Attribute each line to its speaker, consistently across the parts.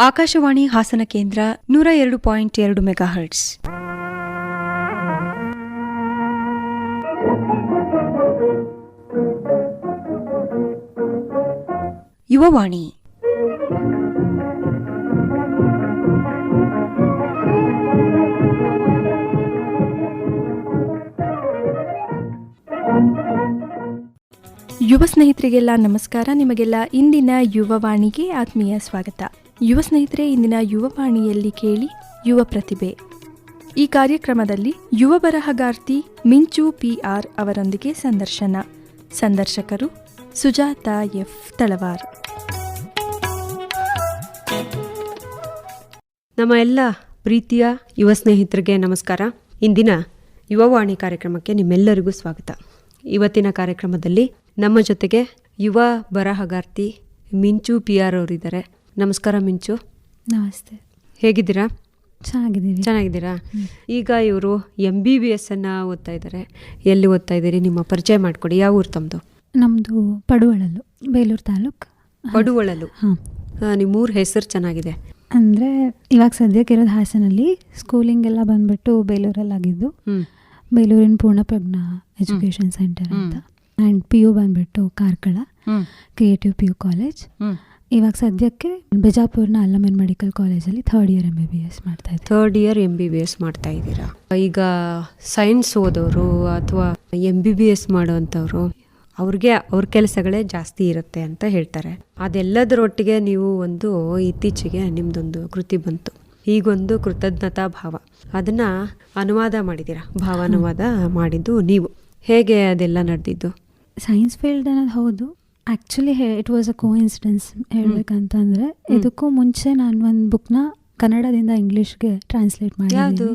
Speaker 1: ಆಕಾಶವಾಣಿ ಹಾಸನ ಕೇಂದ್ರ 102.2 ಮೆಗಾಹರ್ಟ್ಸ್. ಯುವವಾಣಿ. ಯುವ ಸ್ನೇಹಿತರಿಗೆಲ್ಲ ನಮಸ್ಕಾರ. ನಿಮಗೆಲ್ಲ ಇಂದಿನ ಯುವವಾಣಿಗೆ ಆತ್ಮೀಯ ಸ್ವಾಗತ. ಯುವ ಸ್ನೇಹಿತರೆ, ಇಂದಿನ ಯುವವಾಣಿಯಲ್ಲಿ ಕೇಳಿ ಯುವ ಪ್ರತಿಭೆ. ಈ ಕಾರ್ಯಕ್ರಮದಲ್ಲಿ ಯುವ ಬರಹಗಾರ್ತಿ ಮಿಂಚು PR ಅವರೊಂದಿಗೆ ಸಂದರ್ಶನ. ಸಂದರ್ಶಕರು ಸುಜಾತಾ F. ತಳವಾರ್.
Speaker 2: ನಮ್ಮ ಎಲ್ಲ ಪ್ರೀತಿಯ ಯುವ ಸ್ನೇಹಿತರಿಗೆ ನಮಸ್ಕಾರ. ಇಂದಿನ ಯುವವಾಣಿ ಕಾರ್ಯಕ್ರಮಕ್ಕೆ ನಿಮ್ಮೆಲ್ಲರಿಗೂ ಸ್ವಾಗತ. ಇವತ್ತಿನ ಕಾರ್ಯಕ್ರಮದಲ್ಲಿ ನಮ್ಮ ಜೊತೆಗೆ ಯುವ ಬರಹಗಾರ್ತಿ ಮಿಂಚು PR ಅವರಿದ್ದಾರೆ. ನಮಸ್ಕಾರ ಮಿಂಚು.
Speaker 3: ನಮಸ್ತೆ.
Speaker 2: ಹೇಗಿದ್ದೀರಾ?
Speaker 3: ಚೆನ್ನಾಗಿದ್ದೀರಾ?
Speaker 2: ಈಗ ಇವರು MBBS ಓದ್ತಾ ಇದ್ದಾರೆ. ಎಲ್ಲಿ ಓದ್ತಾ ಇದ್ದೀರಿ? ನಿಮ್ಮ ಪರಿಚಯ ಮಾಡಿಕೊಡಿ. ಯಾವ ಊರು ತಮ್ಮದು?
Speaker 3: ನಮ್ಮದು ಪಡುವಳಲು, ಬೇಲೂರು ತಾಲೂಕು.
Speaker 2: ಪಡುವಳಲು. ನಿಮ್ಮೂರ ಹೆಸರು ಚೆನ್ನಾಗಿದೆ.
Speaker 3: ಅಂದರೆ ಇವಾಗ ಸದ್ಯಕ್ಕೆ ಇರೋದು ಹಾಸನಲ್ಲಿ. ಸ್ಕೂಲಿಂಗ್ ಎಲ್ಲ ಬಂದ್ಬಿಟ್ಟು ಬೇಲೂರಲ್ಲಾಗಿದ್ದು. ಬೇಲೂರಿನ ಪೂರ್ಣಪ್ರಜ್ಞಾ ಎಜುಕೇಷನ್ ಸೆಂಟರ್ ಅಂತ. ಆ್ಯಂಡ್ PU ಬಂದ್ಬಿಟ್ಟು ಕಾರ್ಕಳ ಕ್ರಿಯೇಟಿವ್ PU ಕಾಲೇಜ್. ಇವಾಗ ಸದ್ಯಕ್ಕೆ ಬಿಜಾಪುರ್ನ ಅಲ್ಲಮನ್ ಮೆಡಿಕಲ್ ಕಾಲೇಜಲ್ಲಿ ಥರ್ಡ್ ಇಯರ್ MBBS ಮಾಡ್ತಾ ಇದ್ದೀರಾ.
Speaker 2: ಈಗ ಸೈನ್ಸ್ ಓದೋರು ಅಥವಾ MBBS ಮಾಡೋವಂಥವ್ರು ಅವ್ರಿಗೆ ಅವ್ರ ಕೆಲಸಗಳೇ ಜಾಸ್ತಿ ಇರುತ್ತೆ ಅಂತ ಹೇಳ್ತಾರೆ. ಅದೆಲ್ಲದರೊಟ್ಟಿಗೆ ನೀವು ಇತ್ತೀಚೆಗೆ ನಿಮ್ದೊಂದು ಕೃತಿ ಬಂತು. ಹೀಗೊಂದು ಕೃತಜ್ಞತಾ ಭಾವ, ಅದನ್ನ ಅನುವಾದ ಮಾಡಿದ್ದೀರಾ. ಭಾವಾನುವಾದ ಮಾಡಿದ್ದು ನೀವು. ಹೇಗೆ ಅದೆಲ್ಲ ನಡೆದಿದ್ದು?
Speaker 3: ಸೈನ್ಸ್ ಫೀಲ್ಡ್ ಅನ್ನೋದು ಹೌದು. Actually it was a coincidence ಹೇಳ್ಬೇಕಂತಂದರೆ. ಇದಕ್ಕೂ ಮುಂಚೆ ನಾನು ಒಂದು ಬುಕ್ನ ಕನ್ನಡದಿಂದ ಇಂಗ್ಲೀಷ್ಗೆ ಟ್ರಾನ್ಸ್ಲೇಟ್ ಮಾಡಿದ್ದೀನಿ.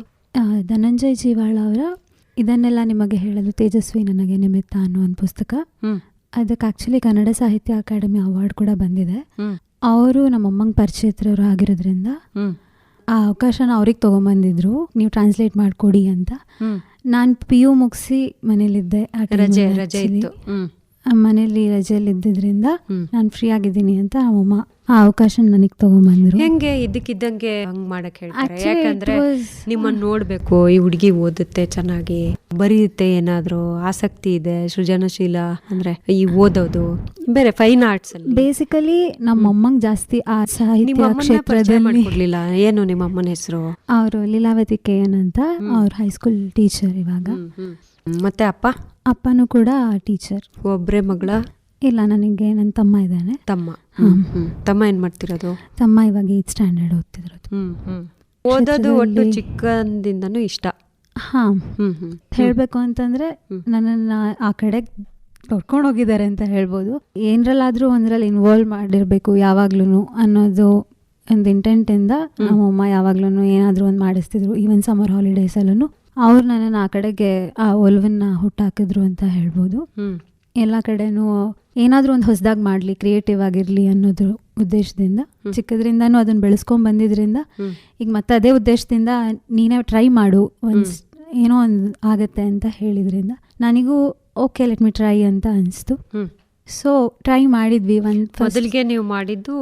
Speaker 3: ಧನಂಜಯ್ ಜೀವಾಳ ಅವರ ಇದನ್ನೆಲ್ಲ ನಿಮಗೆ ಹೇಳಲು ತೇಜಸ್ವಿ ನನಗೆ ನಿಮಿತ್ತ ಅನ್ನೋ ಒಂದು ಪುಸ್ತಕ. ಅದಕ್ಕೆ ಆ್ಯಕ್ಚುಲಿ ಕನ್ನಡ ಸಾಹಿತ್ಯ ಅಕಾಡೆಮಿ ಅವಾರ್ಡ್ ಕೂಡ ಬಂದಿದೆ. ಅವರು ನಮ್ಮಮ್ಮಂಗೆ ಪರಿಚಯತ್ರವರು ಆಗಿರೋದ್ರಿಂದ ಆ ಅವಕಾಶನ ಅವ್ರಿಗೆ ತೊಗೊಂಬಂದಿದ್ರು, ನೀವು ಟ್ರಾನ್ಸ್ಲೇಟ್ ಮಾಡಿಕೊಡಿ ಅಂತ. ನಾನು PU ಮುಗಿಸಿ ಮನೇಲಿದ್ದೆ. ಮನೇಲಿ ರಜೆಯಲ್ಲಿ ಇದ್ದಿದ್ರಿಂದ ನಾನು ಫ್ರೀ ಆಗಿದ್ದೀನಿ ಅಂತ ನಮ್ಮಮ್ಮ ಆ ಅವಕಾಶ ನನಗೆ ತಗೊಂಬಂದ್ರು.
Speaker 2: ಹೆಂಗೆ ಇದ್ದಕ್ಕಿದ್ದಂಗೆ ಹಂಗ್ ಮಾಡಕ್ ಹೇಳ್ತಾರೆ? ಯಾಕಂದ್ರೆ ನಿಮ್ಮನ್ನ ನೋಡ್ಬೇಕು, ಈ ಹುಡುಗಿ ಓದುತ್ತೆ, ಚೆನ್ನಾಗಿ ಬರೆಯುತ್ತೆ, ಏನಾದ್ರು ಆಸಕ್ತಿ ಇದೆ, ಸೃಜನಶೀಲ ಅಂದ್ರೆ ಈ ಓದೋದು ಬೇರೆ ಫೈನ್ ಆರ್ಟ್ಸ್ ಅಲ್ಲಿ.
Speaker 3: ಬೇಸಿಕಲಿ ನಮ್ಮಮ್ಮಂಗೆ ಜಾಸ್ತಿ ಆ ಸಾಹಿತ್ಯ ಕ್ಷೇತ್ರದಲ್ಲಿ
Speaker 2: ಕೊಡ್ಲಿಲ್ಲ. ಏನು ನಿಮ್ಮ ಅಮ್ಮನ ಹೆಸರು?
Speaker 3: ಅವರು ಲೀಲಾವತಿ KN ಅಂತ. ಅವ್ರು ಹೈಸ್ಕೂಲ್ ಟೀಚರ್ ಇವಾಗ.
Speaker 2: ಮತ್ತೆ
Speaker 3: ಅಪ್ಪನೂ ಕೂಡ ಟೀಚರ್.
Speaker 2: ಒಬ್ರೇ ಮಗಳ?
Speaker 3: ಇಲ್ಲ, ನನಗೆ ನನ್ನ ತಮ್ಮ ಇದ್ದಾನೆ.
Speaker 2: ತಮ್ಮ ಏನ್ ಮಾಡ್ತಿರೋದು?
Speaker 3: ತಮ್ಮ ಇವಾಗ 8th ಸ್ಟ್ಯಾಂಡರ್ಡ್ ಓದ್ತಿರೋದು.
Speaker 2: ಓದೋದು ಒಟ್ಟು ಚಿಕ್ಕಂದಿಂದನೂ ಇಷ್ಟ?
Speaker 3: ಹೇಳ್ಬೇಕು ಅಂತಂದ್ರೆ ನನ್ನನ್ನ ಆ ಕಡೆ ತೊಡ್ಕೊಂಡು ಹೋಗಿದ್ದಾರೆ ಅಂತ ಹೇಳ್ಬೋದು. ಏನರಲ್ಲಾದ್ರೂ ಒಂದ್ರಲ್ಲಿ ಇನ್ವಾಲ್ವ್ ಮಾಡಿರ್ಬೇಕು ಯಾವಾಗ್ಲೂ ಅನ್ನೋದು ಒಂದು ಇಂಟೆಂಟಿಂದ ನಮ್ಮಮ್ಮ ಯಾವಾಗ್ಲೂ ಏನಾದರೂ ಒಂದು ಮಾಡಿಸ್ತಿದ್ರು. ಈವನ್ ಸಮ್ಮರ್ ಹಾಲಿಡೇಸಲ್ಲೂ ಅವ್ರು ನನ್ನನ್ನು ಆ ಕಡೆಗೆ ಆ ಒಲವನ್ನ ಹುಟ್ಟಾಕಿದ್ರು ಅಂತ ಹೇಳ್ಬೋದು. ಎಲ್ಲ ಕಡೆನೂ ಏನಾದರೂ ಒಂದು ಹೊಸದಾಗಿ ಮಾಡಲಿ, ಕ್ರಿಯೇಟಿವ್ ಆಗಿರಲಿ ಅನ್ನೋದ್ರ ಉದ್ದೇಶದಿಂದ ಚಿಕ್ಕದ್ರಿಂದನೂ ಅದನ್ನು ಬೆಳೆಸ್ಕೊಂಡ್ ಬಂದಿದ್ರಿಂದ ಈಗ ಮತ್ತೆ ಅದೇ ಉದ್ದೇಶದಿಂದ ನೀನೇ ಟ್ರೈ ಮಾಡು, ಏನೋ ಒಂದು ಆಗತ್ತೆ ಅಂತ ಹೇಳಿದ್ರಿಂದ ನನಗೂ ಓಕೆ ಲೆಟ್ ಮಿ ಟ್ರೈ ಅಂತ ಅನಿಸ್ತು. ಸೊ ಟ್ರೈ ಮಾಡಿದ್ವಿ.
Speaker 2: ಮೊದಲಿಗೆ ನೀವು ಮಾಡಿದ್ದು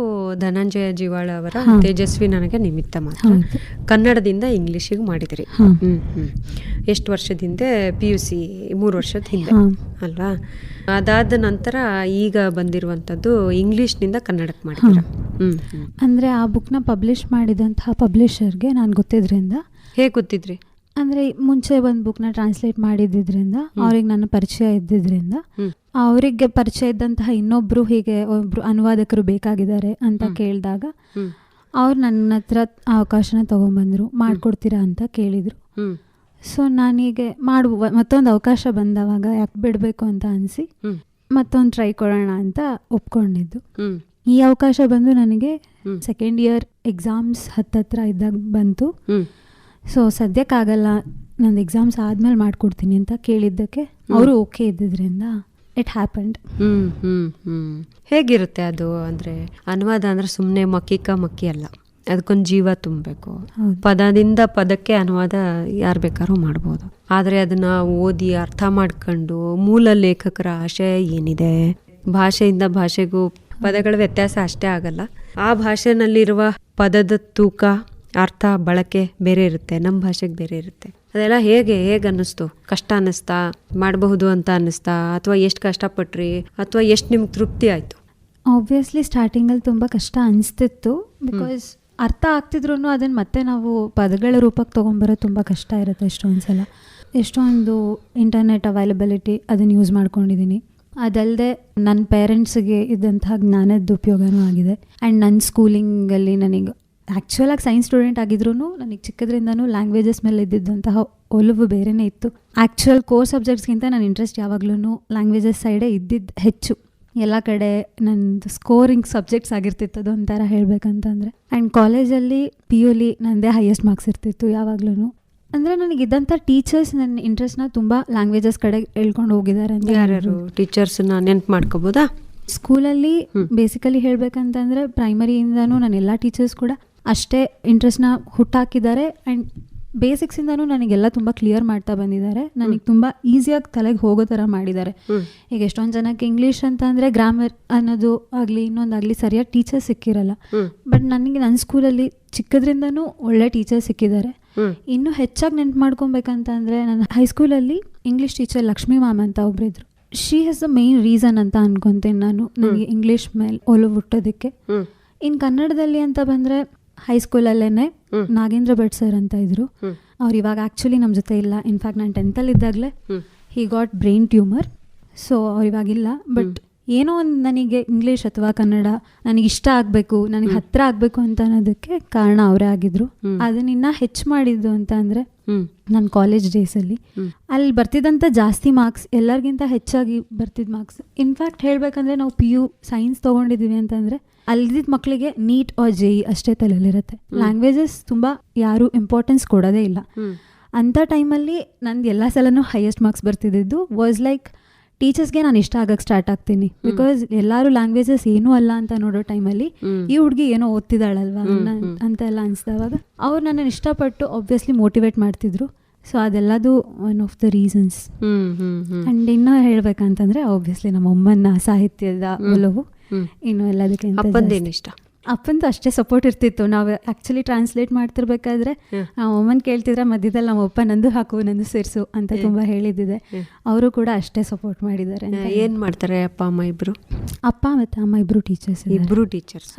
Speaker 2: ಧನಂಜಯ ಜೀವಾಳ ಅವರ ತೇಜಸ್ವಿ ನನಗೆ ನಿಮಿತ್ತ ಮಾತ್ರ. ಕನ್ನಡದಿಂದ ಇಂಗ್ಲಿಷಿಗೆ ಮಾಡಿದ್ರಿ. ಎಷ್ಟು ವರ್ಷದಿಂದ? PUC 3 ವರ್ಷದ ಹಿಂದೆ ಅಲ್ವಾ? ಅದಾದ ನಂತರ ಈಗ ಬಂದಿರುವಂಥದ್ದು ಇಂಗ್ಲಿಷ್ನಿಂದ ಕನ್ನಡಕ್ಕೆ ಮಾಡಿದ್ರ.
Speaker 3: ಅಂದರೆ ಆ ಬುಕ್ನ ಪಬ್ಲಿಷ್ ಮಾಡಿದಂತಹ ಪಬ್ಲಿಷರ್ಗೆ ನಾನು ಗೊತ್ತಿದ್ರಿಂದ.
Speaker 2: ಹೇಗೆ ಗೊತ್ತಿದ್ರಿ?
Speaker 3: ಅಂದರೆ ಮುಂಚೆ ಒಂದು ಬುಕ್ನ ಟ್ರಾನ್ಸ್ಲೇಟ್ ಮಾಡಿದ್ರಿಂದ ಅವ್ರಿಗೆ ನನ್ನ ಪರಿಚಯ ಇದ್ದಿದ್ರಿಂದ, ಅವರಿಗೆ ಪರಿಚಯ ಇದ್ದಂತಹ ಇನ್ನೊಬ್ರು ಹೀಗೆ ಒಬ್ರು ಅನುವಾದಕರು ಬೇಕಾಗಿದ್ದಾರೆ ಅಂತ ಕೇಳಿದಾಗ ಅವ್ರು ನನ್ನ ಹತ್ರ ಅವಕಾಶನ ತಗೊಂಡ್ಬಂದ್ರು. ಮಾಡ್ಕೊಡ್ತೀರಾ ಅಂತ ಕೇಳಿದ್ರು. ಸೊ ನಾನೀಗೆ ಮತ್ತೊಂದು ಅವಕಾಶ ಬಂದವಾಗ ಯಾಕೆ ಬಿಡಬೇಕು ಅಂತ ಅನಿಸಿ ಮತ್ತೊಂದು ಟ್ರೈ ಕೊಡೋಣ ಅಂತ ಒಪ್ಕೊಂಡಿದ್ದು. ಈ ಅವಕಾಶ ಬಂದು ನನಗೆ ಸೆಕೆಂಡ್ ಇಯರ್ ಎಕ್ಸಾಮ್ಸ್ ಹತ್ತತ್ರ ಇದ್ದಾಗ ಬಂತು. ಸೊ ಸದ್ಯಕ್ಕಾಗಲ್ಲ, ನಂದು ಎಕ್ಸಾಮ್ಸ್ ಆದ್ಮೇಲೆ ಮಾಡ್ಕೊಡ್ತೀನಿ ಅಂತ ಕೇಳಿದ್ದಕ್ಕೆ ಅವರು ಓಕೆ ಇದ್ದಿದ್ರಿಂದ ಇಟ್ ಹ್ಯಾಪನ್ಡ್.
Speaker 2: ಹೇಗಿರುತ್ತೆ ಅದು? ಅಂದರೆ ಅನುವಾದ ಅಂದರೆ ಸುಮ್ಮನೆ ಮಕ್ಕಿ ಅಲ್ಲ, ಅದಕ್ಕೊಂದು ಜೀವ ತುಂಬಬೇಕು. ಪದದಿಂದ ಪದಕ್ಕೆ ಅನುವಾದ ಯಾರು ಬೇಕಾದ್ರೂ ಮಾಡ್ಬೋದು. ಆದರೆ ಅದನ್ನ ಓದಿ ಅರ್ಥ ಮಾಡ್ಕೊಂಡು ಮೂಲ ಲೇಖಕರ ಆಶಯ ಏನಿದೆ, ಭಾಷೆಯಿಂದ ಭಾಷೆಗೂ ಪದಗಳ ವ್ಯತ್ಯಾಸ ಅಷ್ಟೇ ಆಗಲ್ಲ, ಆ ಭಾಷೆನಲ್ಲಿರುವ ಪದದ ತೂಕ, ಅರ್ಥ, ಬಳಕೆ ಬೇರೆ ಇರುತ್ತೆ, ನಮ್ಮ ಭಾಷೆಗೆ ಬೇರೆ ಇರುತ್ತೆ. ಅದೆಲ್ಲ ಹೇಗೆ ಅನ್ನಿಸ್ತು? ಕಷ್ಟ ಅನ್ನಿಸ್ತಾ, ಮಾಡಬಹುದು ಅಂತ ಅನ್ನಿಸ್ತಾ, ಅಥವಾ ಎಷ್ಟು ಕಷ್ಟಪಟ್ರಿ, ಅಥವಾ ಎಷ್ಟು ನಿಮ್ಗೆ ತೃಪ್ತಿ ಆಯಿತು?
Speaker 3: ಆಬ್ವಿಯಸ್ಲಿ ಸ್ಟಾರ್ಟಿಂಗಲ್ಲಿ ತುಂಬ ಕಷ್ಟ ಅನಿಸ್ತಿತ್ತು. ಬಿಕಾಸ್ ಅರ್ಥ ಆಗ್ತಿದ್ರು ಅದನ್ನು ಮತ್ತೆ ನಾವು ಪದಗಳ ರೂಪಕ್ಕೆ ತೊಗೊಂಬರೋದು ತುಂಬ ಕಷ್ಟ ಇರುತ್ತೆ ಎಷ್ಟೊಂದು ಸಲ. ಎಷ್ಟೊಂದು ಇಂಟರ್ನೆಟ್ ಅವೈಲಬಿಲಿಟಿ ಅದನ್ನು ಯೂಸ್ ಮಾಡ್ಕೊಂಡಿದ್ದೀನಿ. ಅದಲ್ಲದೆ ನನ್ನ ಪೇರೆಂಟ್ಸಿಗೆ ಇದ್ದಂತಹ ಜ್ಞಾನದ ಉಪಯೋಗನೂ ಆಗಿದೆ. ಆ್ಯಂಡ್ ನನ್ನ ಸ್ಕೂಲಿಂಗಲ್ಲಿ ನನಗೆ ಆ್ಯಕ್ಚುಲಾಗಿ ಸೈನ್ಸ್ ಸ್ಟೂಡೆಂಟ್ ಆಗಿದ್ರೂ ನನಗೆ ಚಿಕ್ಕದ್ರಿಂದನೂ ಲ್ಯಾಂಗ್ವೇಜಸ್ ಮೇಲೆ ಇದ್ದಿದ್ದಂತಹ ಒಲವು ಬೇರೆಯೇ ಇತ್ತು. ಆ್ಯಕ್ಚುಯಲ್ ಕೋರ್ ಸಬ್ಜೆಕ್ಟ್ಸ್ಗಿಂತ ನನ್ನ ಇಂಟ್ರೆಸ್ಟ್ ಯಾವಾಗಲೂ ಲ್ಯಾಂಗ್ವೇಜಸ್ ಸೈಡೇ ಇದ್ದಿದ್ದು ಹೆಚ್ಚು. ಎಲ್ಲ ಕಡೆ ನನ್ನದು ಸ್ಕೋರಿಂಗ್ ಸಬ್ಜೆಕ್ಟ್ಸ್ ಆಗಿರ್ತಿತ್ತು ಅದು ಒಂಥರ ಹೇಳಬೇಕಂತಂದರೆ. ಆ್ಯಂಡ್ ಕಾಲೇಜಲ್ಲಿ PU ನನ್ನದೇ ಹೈಯೆಸ್ಟ್ ಮಾರ್ಕ್ಸ್ ಇರ್ತಿತ್ತು ಯಾವಾಗ್ಲೂ. ಅಂದರೆ ನನಗಿದ್ದಂಥ ಟೀಚರ್ಸ್ ನನ್ನ ಇಂಟ್ರೆಸ್ಟ್ನ ತುಂಬ ಲ್ಯಾಂಗ್ವೇಜಸ್ ಕಡೆ ಹೇಳ್ಕೊಂಡು ಹೋಗಿದ್ದಾರೆ. ಅಂತ
Speaker 2: ಯಾರ್ಯಾರು ಟೀಚರ್ಸ್ನ ನೆನ್ಪು ಮಾಡ್ಕೋಬೋದಾ?
Speaker 3: ಸ್ಕೂಲಲ್ಲಿ ಬೇಸಿಕಲಿ ಹೇಳಬೇಕಂತಂದರೆ ಪ್ರೈಮರಿಯಿಂದನೂ ನನ್ನ ಎಲ್ಲ ಟೀಚರ್ಸ್ ಕೂಡ ಅಷ್ಟೇ ಇಂಟ್ರೆಸ್ಟ್ನ ಹುಟ್ಟಾಕಿದ್ದಾರೆ. ಆ್ಯಂಡ್ ಬೇಸಿಕ್ಸಿಂದನೂ ನನಗೆಲ್ಲ ತುಂಬ ಕ್ಲಿಯರ್ ಮಾಡ್ತಾ ಬಂದಿದ್ದಾರೆ. ನನಗೆ ತುಂಬ ಈಸಿಯಾಗಿ ತಲೆಗೆ ಹೋಗೋ ಥರ ಮಾಡಿದ್ದಾರೆ. ಈಗ ಎಷ್ಟೊಂದು ಜನಕ್ಕೆ ಇಂಗ್ಲೀಷ್ ಅಂತ ಅಂದರೆ ಗ್ರಾಮರ್ ಅನ್ನೋದು ಆಗಲಿ ಇನ್ನೊಂದಾಗಲಿ ಸರಿಯಾಗಿ ಟೀಚರ್ಸ್ ಸಿಕ್ಕಿರಲ್ಲ. ಬಟ್ ನನಗೆ ನನ್ನ ಸ್ಕೂಲಲ್ಲಿ ಚಿಕ್ಕದ್ರಿಂದನೂ ಒಳ್ಳೆ ಟೀಚರ್ಸ್ ಸಿಕ್ಕಿದ್ದಾರೆ. ಇನ್ನೂ ಹೆಚ್ಚಾಗಿ ನೆನ್ಪು ಮಾಡ್ಕೊಬೇಕಂತ ಅಂದರೆ ನನ್ನ ಹೈಸ್ಕೂಲಲ್ಲಿ ಇಂಗ್ಲೀಷ್ ಟೀಚರ್ ಲಕ್ಷ್ಮೀ ಮ್ಯಾಮ್ ಅಂತ ಒಬ್ಬರಿದ್ರು. She has the main reason ಅಂತ ಅನ್ಕೊತೀನಿ ನಾನು ನನಗೆ ಇಂಗ್ಲೀಷ್ ಮೇಲೆ ಒಲವು ಹುಟ್ಟೋದಕ್ಕೆ. ಇನ್ನು ಕನ್ನಡದಲ್ಲಿ ಅಂತ ಬಂದರೆ ಹೈಸ್ಕೂಲಲ್ಲೇ ನಾಗೇಂದ್ರ ಭಟ್ ಸರ್ ಅಂತ ಇದ್ರು. ಅವ್ರು ಇವಾಗ ಆ್ಯಕ್ಚುಲಿ ನಮ್ಮ ಜೊತೆ ಇಲ್ಲ. ಇನ್ಫ್ಯಾಕ್ಟ್ ನಾನು 10th ಇದ್ದಾಗಲೇ he got brain tumour. So ಅವ್ರು ಇವಾಗಿಲ್ಲ. ಬಟ್ ಏನೋ ಒಂದು ನನಗೆ ಇಂಗ್ಲೀಷ್ ಅಥವಾ ಕನ್ನಡ ನನಗೆ ಇಷ್ಟ ಆಗಬೇಕು, ನನಗೆ ಹತ್ತಿರ ಆಗಬೇಕು ಅಂತ ಅನ್ನೋದಕ್ಕೆ ಕಾರಣ ಅವರೇ ಆಗಿದ್ರು. ಅದನ್ನ ಹೆಚ್ಚು ಮಾಡಿದ್ದು ಅಂತ ಅಂದರೆ ನನ್ನ ಕಾಲೇಜ್ ಡೇಸಲ್ಲಿ ಅಲ್ಲಿ ಬರ್ತಿದ್ದಂಥ ಜಾಸ್ತಿ ಮಾರ್ಕ್ಸ್ ಎಲ್ಲರಿಗಿಂತ ಹೆಚ್ಚಾಗಿ ಬರ್ತಿದ್ದ ಮಾರ್ಕ್ಸ್. ಇನ್ಫ್ಯಾಕ್ಟ್ ಹೇಳಬೇಕಂದ್ರೆ ನಾವು PU ಸೈನ್ಸ್ ತೊಗೊಂಡಿದ್ದೀವಿ ಅಂತಂದರೆ ಅಲ್ಲಿದ್ದ ಮಕ್ಕಳಿಗೆ ನೀಟ್ ಆರ್ JEE ಅಷ್ಟೇ ತಲೆಯಲ್ಲಿರುತ್ತೆ. ಲ್ಯಾಂಗ್ವೇಜಸ್ ತುಂಬ ಯಾರೂ ಇಂಪಾರ್ಟೆನ್ಸ್ ಕೊಡೋದೇ ಇಲ್ಲ. ಅಂಥ ಟೈಮಲ್ಲಿ ನಂದು ಎಲ್ಲ ಸಲನೂ ಹೈಯೆಸ್ಟ್ ಮಾರ್ಕ್ಸ್ ಬರ್ತಿದ್ದು ವಾಸ್ ಲೈಕ್ ಟೀಚರ್ಸ್ಗೆ ನಾನು ಇಷ್ಟ ಆಗಕ್ಕೆ ಸ್ಟಾರ್ಟ್ ಆಗ್ತೀನಿ. ಬಿಕಾಸ್ ಎಲ್ಲರೂ ಲ್ಯಾಂಗ್ವೇಜಸ್ ಏನೂ ಅಲ್ಲ ಅಂತ ನೋಡೋ ಟೈಮಲ್ಲಿ ಈ ಹುಡುಗಿ ಏನೋ ಓದ್ತಿದ್ದಾಳಲ್ವಾ ಅಂತ ಎಲ್ಲ ಅನಿಸಿದವಾಗ ಅವ್ರು ನನ್ನನ್ನು ಇಷ್ಟಪಟ್ಟು ಆಬ್ವಿಯಸ್ಲಿ ಮೋಟಿವೇಟ್ ಮಾಡ್ತಿದ್ರು. ಸೊ ಅದೆಲ್ಲದು one of the reasons. And ಇನ್ನೂ ಹೇಳ್ಬೇಕಂತಂದರೆ ಆಬ್ವಿಯಸ್ಲಿ ನಮ್ಮ ಅಮ್ಮನ ಸಾಹಿತ್ಯದ ಒಲವು ಇನ್ನು ಎಲ್ಲದಕ್ಕಿಂತ
Speaker 2: ಇಷ್ಟ.
Speaker 3: ಅಪ್ಪಂದು ಅಷ್ಟೇ ಸಪೋರ್ಟ್ ಇರ್ತಿತ್ತು. ನಾವು ಆ್ಯಕ್ಚುಲಿ ಟ್ರಾನ್ಸ್ಲೇಟ್ ಮಾಡ್ತಿರ್ಬೇಕಾದ್ರೆ ನಾವು ಅಮ್ಮನ ಕೇಳ್ತಿದ್ರೆ ಮಧ್ಯದಲ್ಲಿ ನಮ್ಮ ಅಪ್ಪ ನಂದು ಹಾಕು ನಂದು ಸೇರಿಸು ಅಂತ ತುಂಬ ಹೇಳಿದ್ದಿದೆ. ಅವರು ಕೂಡ ಅಷ್ಟೇ ಸಪೋರ್ಟ್ ಮಾಡಿದ್ದಾರೆ.
Speaker 2: ಏನು ಮಾಡ್ತಾರೆ ಅಪ್ಪ ಅಮ್ಮ ಇಬ್ಬರು?
Speaker 3: ಅಪ್ಪ ಮತ್ತು ಅಮ್ಮ ಇಬ್ಬರು ಟೀಚರ್ಸ್.
Speaker 2: ಇಬ್ಬರು ಟೀಚರ್ಸ್.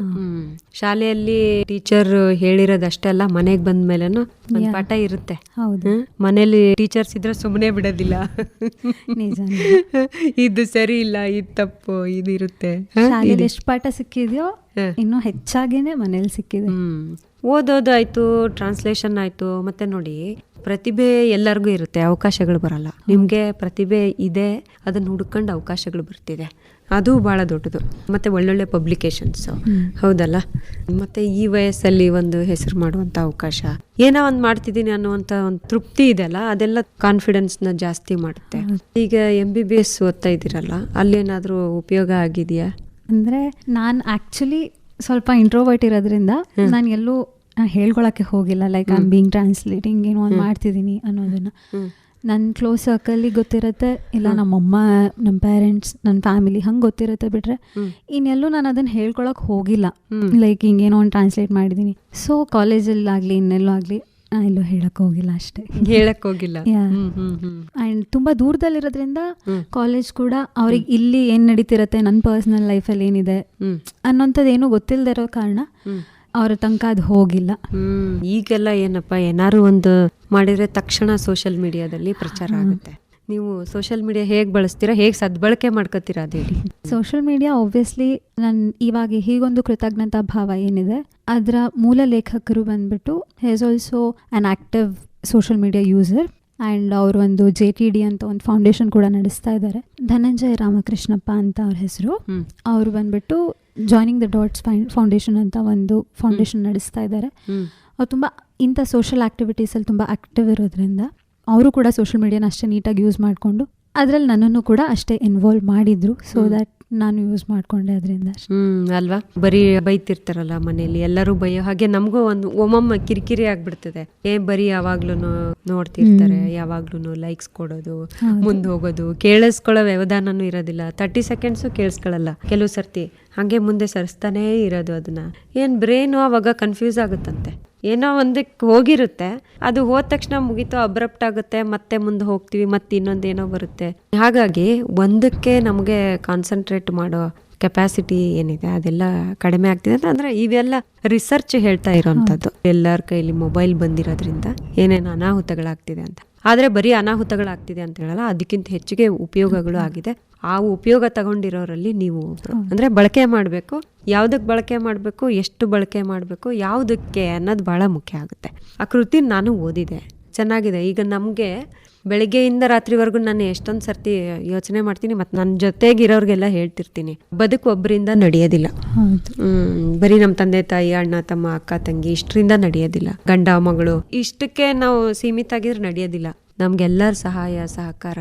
Speaker 2: ಶಾಲೆಯಲ್ಲಿ ಟೀಚರ್ ಹೇಳಿರೋದಷ್ಟೇ ಅಲ್ಲ, ಮನೆಗೆ ಬಂದ ಮೇಲೆನೂ ಒಂದು ಪಾಠ ಇರುತ್ತೆ.
Speaker 3: ಹೌದು,
Speaker 2: ಮನೇಲಿ ಟೀಚರ್ಸ್ ಇದ್ರೆ ಸುಮ್ಮನೆ ಬಿಡೋದಿಲ್ಲ.
Speaker 3: ನಿಜ.
Speaker 2: ಇದು ಸರಿ ಇಲ್ಲ, ಇದು ತಪ್ಪು, ಇದು ಇರುತ್ತೆ.
Speaker 3: ಶಾಲೆಯಲ್ಲಿ ಎಷ್ಟು ಪಾಠ ಸಿಕ್ಕಿದೆಯೋ ಇನ್ನೂ ಹೆಚ್ಚಾಗಿನೇ ಮನೇಲಿ ಸಿಕ್ಕಿದೆ.
Speaker 2: ಓದೋದು ಆಯ್ತು, ಟ್ರಾನ್ಸ್ಲೇಷನ್ ಆಯ್ತು. ಮತ್ತೆ ನೋಡಿ, ಪ್ರತಿಭೆ ಎಲ್ಲರಿಗೂ ಇರುತ್ತೆ, ಅವಕಾಶಗಳು ಬರಲ್ಲ. ನಿಮಗೆ ಪ್ರತಿಭೆ ಇದೆ, ಅದನ್ನು ಹುಡ್ಕೊಂಡು ಅವಕಾಶಗಳು ಬರ್ತಿದೆ, ಅದು ಭಾಳ ದೊಡ್ಡದು. ಮತ್ತು ಒಳ್ಳೊಳ್ಳೆ ಪಬ್ಲಿಕೇಶನ್ಸು, ಹೌದಲ್ಲ. ಮತ್ತು ಈ ವಯಸ್ಸಲ್ಲಿ ಒಂದು ಹೆಸರು ಮಾಡುವಂಥ ಅವಕಾಶ, ಏನೋ ಒಂದು ಮಾಡ್ತಿದ್ದೀನಿ ಅನ್ನುವಂಥ ಒಂದು ತೃಪ್ತಿ ಇದೆಯಲ್ಲ, ಅದೆಲ್ಲ ಕಾನ್ಫಿಡೆನ್ಸ್ನ ಜಾಸ್ತಿ ಮಾಡುತ್ತೆ. ಈಗ MBBS ಓದ್ತಾ ಇದ್ದೀರಲ್ಲ, ಅಲ್ಲೇನಾದರೂ ಉಪಯೋಗ ಆಗಿದೆಯಾ?
Speaker 3: ಅಂದರೆ ನಾನು ಆ್ಯಕ್ಚುಲಿ ಸ್ವಲ್ಪ ಇಂಟ್ರೋವರ್ಟ್ ಇರೋದ್ರಿಂದ ನಾನು ಎಲ್ಲೂ ಹೇಳ್ಕೊಳಕ್ಕೆ ಹೋಗಿಲ್ಲ. Like I am being translating ಏನೋ ಒಂದು ಮಾಡ್ತಿದ್ದೀನಿ ಅನ್ನೋದನ್ನು. ನನ್ನ ಕ್ಲೋಸ್ ಸರ್ಕಲ್ಲಿಗೆ ಗೊತ್ತಿರುತ್ತೆ, ಇಲ್ಲ ನಮ್ಮಮ್ಮ, ನಮ್ಮ ಪೇರೆಂಟ್ಸ್, ನನ್ನ ಫ್ಯಾಮಿಲಿ ಹಂಗೆ ಗೊತ್ತಿರುತ್ತೆ. ಬಿಟ್ರೆ ಇನ್ನೆಲ್ಲೂ ನಾನು ಅದನ್ನು ಹೇಳ್ಕೊಳಕ್ಕೆ ಹೋಗಿಲ್ಲ. ಲೈಕ್ ಹಿಂಗೇನೋ ಒಂದು ಟ್ರಾನ್ಸ್ಲೇಟ್ ಮಾಡಿದ್ದೀನಿ. ಸೊ ಕಾಲೇಜಲ್ಲಾಗಲಿ ಇನ್ನೆಲ್ಲೂ ಆಗಲಿ ಎಲ್ಲೂ ಹೇಳಕ್ಕೆ ಹೋಗಿಲ್ಲ ಅಷ್ಟೇ.
Speaker 2: ಹೇಳಕ್ಕೆ ಹೋಗಿಲ್ಲ.
Speaker 3: ಆ್ಯಂಡ್ ತುಂಬ ದೂರದಲ್ಲಿರೋದ್ರಿಂದ ಕಾಲೇಜ್ ಕೂಡ ಅವ್ರಿಗೆ ಇಲ್ಲಿ ಏನು ನಡೀತಿರತ್ತೆ, ನನ್ನ ಪರ್ಸ್ನಲ್ ಲೈಫಲ್ಲಿ ಏನಿದೆ ಅನ್ನೋಂಥದ್ದು ಏನೂ ಗೊತ್ತಿಲ್ಲದೆ ಇರೋ ಕಾರಣ ಅವ್ರ ತನಕ ಅದು ಹೋಗಿಲ್ಲ.
Speaker 2: ಈಗೆಲ್ಲ ಏನಪ್ಪ, ಏನಾರು ಒಂದು ಮಾಡಿದರೆ ತಕ್ಷಣ ಸೋಷಿಯಲ್ ಮೀಡಿಯಾದಲ್ಲಿ ಪ್ರಚಾರ ಆಗುತ್ತೆ. ನೀವು ಸೋಷಿಯಲ್ ಮೀಡಿಯಾ ಹೇಗೆ ಬಳಸ್ತೀರಾ, ಹೇಗೆ ಸದ್ಬಳಕೆ ಮಾಡ್ಕೋತೀರಾ ಅದೇಳಿ?
Speaker 3: ಸೋಷಿಯಲ್ ಮೀಡಿಯಾ ಆಬ್ವಿಯಸ್ಲಿ ನನ್ನ ಇವಾಗ ಹೀಗೊಂದು ಕೃತಜ್ಞತಾ ಭಾವ ಏನಿದೆ, ಅದರ ಮೂಲ ಲೇಖಕರು ಬಂದ್ಬಿಟ್ಟು has also an active social media user. And ಅವರು ಒಂದು JTD ಅಂತ ಒಂದು ಫೌಂಡೇಶನ್ ಕೂಡ ನಡೆಸ್ತಾ ಇದ್ದಾರೆ. ಧನಂಜಯ ರಾಮಕೃಷ್ಣಪ್ಪ ಅಂತ ಅವ್ರ ಹೆಸರು. ಅವರು ಬಂದ್ಬಿಟ್ಟು ಜಾಯ್ನಿಂಗ್ ದ ಡಾಟ್ಸ್ ಫೌಂಡೇಶನ್ ಅಂತ ಒಂದು ಫೌಂಡೇಶನ್ ನಡೆಸ್ತಾ ಇದ್ದಾರೆ. ಅವ್ರು ತುಂಬ ಇಂಥ ಸೋಷಿಯಲ್ ಆ್ಯಕ್ಟಿವಿಟೀಸಲ್ಲಿ ತುಂಬ ಆ್ಯಕ್ಟಿವ್ ಇರೋದ್ರಿಂದ ಅವರು ಕೂಡ ಸೋಷಿಯಲ್ ಮೀಡಿಯಾನ ಅಷ್ಟೇ ನೀಟಾಗಿ ಯೂಸ್ ಮಾಡಿಕೊಂಡು ಅದರಲ್ಲಿ ನನ್ನನ್ನು ಕೂಡ ಅಷ್ಟೇ ಇನ್ವಾಲ್ವ್ ಮಾಡಿದರು. ಸೊ ದ್ಯಾಟ್ ನಾನು ಯೂಸ್ ಮಾಡ್ಕೊಂಡೆ ಅದರಿಂದ.
Speaker 2: ಅಲ್ವಾ, ಬರೀ ಬೈತಿರ್ತಾರಲ್ಲ ಮನೇಲಿ, ಎಲ್ಲರೂ ಬೈಯೋ ಹಾಗೆ ನಮಗೂ ಒಂದು ಒಮ್ಮೊಮ್ಮೆ ಕಿರಿಕಿರಿ ಆಗ್ಬಿಡ್ತದೆ. ಬರೀ ಯಾವಾಗ್ಲೂ ನೋಡ್ತಿರ್ತಾರೆ, ಯಾವಾಗ್ಲೂ ಲೈಕ್ಸ್ ಕೊಡೋದು, ಮುಂದೆ ಹೋಗೋದು, ಕೇಳಿಸ್ಕೊಳ್ಳೋ ವ್ಯವಧಾನನೂ ಇರೋದಿಲ್ಲ. 30 ಸೆಕೆಂಡ್ಸು ಕೇಳಿಸ್ಕೊಳ್ಳಲ್ಲ ಕೆಲವು ಸರ್ತಿ, ಹಾಗೆ ಮುಂದೆ ಸರಿಸ್ತಾನೇ ಇರೋದು. ಅದನ್ನ ಏನ್ ಬ್ರೇನು ಅವಾಗ ಕನ್ಫ್ಯೂಸ್ ಆಗುತ್ತಂತೆ. ಏನೋ ಒಂದಕ್ಕೆ ಹೋಗಿರುತ್ತೆ, ಅದು ಹೋದ ತಕ್ಷಣ ಮುಗೀತು, ಅಬ್ರಪ್ಟ್ ಆಗುತ್ತೆ, ಮತ್ತೆ ಮುಂದೆ ಹೋಗ್ತೀವಿ, ಮತ್ತೆ ಇನ್ನೊಂದೇನೋ ಬರುತ್ತೆ. ಹಾಗಾಗಿ ಒಂದಕ್ಕೆ ನಮಗೆ ಕಾನ್ಸಂಟ್ರೇಟ್ ಮಾಡೋ ಕೆಪಾಸಿಟಿ ಏನಿದೆ ಅದೆಲ್ಲ ಕಡಿಮೆ ಆಗ್ತಿದೆ ಅಂದ್ರೆ ಇವೆಲ್ಲ ರಿಸರ್ಚ್ ಹೇಳ್ತಾ ಇರೋಂಥದ್ದು. ಎಲ್ಲರ ಕೈಲಿ ಮೊಬೈಲ್ ಬಂದಿರೋದ್ರಿಂದ ಏನೇನು ಅನಾಹುತಗಳಾಗ್ತಿದೆ ಅಂತ. ಆದ್ರೆ ಬರೀ ಅನಾಹುತಗಳಾಗ್ತಿದೆ ಅಂತ ಹೇಳಲ್ಲ, ಅದಕ್ಕಿಂತ ಹೆಚ್ಚಿಗೆ ಉಪಯೋಗಗಳು ಆಗಿದೆ. ಆ ಉಪಯೋಗ ತಗೊಂಡಿರೋರಲ್ಲಿ ನೀವು ಅಂದ್ರೆ ಬಳಕೆ ಮಾಡಬೇಕು. ಯಾವ್ದಕ್ಕೆ ಬಳಕೆ ಮಾಡಬೇಕು, ಎಷ್ಟು ಬಳಕೆ ಮಾಡಬೇಕು, ಯಾವುದಕ್ಕೆ ಅನ್ನೋದು ಬಹಳ ಮುಖ್ಯ ಆಗುತ್ತೆ. ಆ ಕೃತಿ ನಾನು ಓದಿದೆ, ಚೆನ್ನಾಗಿದೆ. ಈಗ ನಮಗೆ ಬೆಳಗ್ಗೆಯಿಂದ ರಾತ್ರಿವರೆಗೂ ನಾನು ಎಷ್ಟೊಂದು ಸರ್ತಿ ಯೋಚನೆ ಮಾಡ್ತೀನಿ, ಮತ್ತು ನನ್ನ ಜೊತೆಗಿರೋರಿಗೆಲ್ಲ ಹೇಳ್ತಿರ್ತೀನಿ, ಬದುಕು ಒಬ್ಬರಿಂದ ನಡೆಯೋದಿಲ್ಲ. ಬರೀ ನಮ್ಮ ತಂದೆ ತಾಯಿ, ಅಣ್ಣ ತಮ್ಮ, ಅಕ್ಕ ತಂಗಿ ಇಷ್ಟರಿಂದ ನಡೆಯೋದಿಲ್ಲ. ಗಂಡ ಮಗಳು ಇಷ್ಟಕ್ಕೆ ನಾವು ಸೀಮಿತ ಆಗಿದ್ರೆ ನಡೆಯೋದಿಲ್ಲ. ನಮ್ಗೆಲ್ಲರ ಸಹಾಯ ಸಹಕಾರ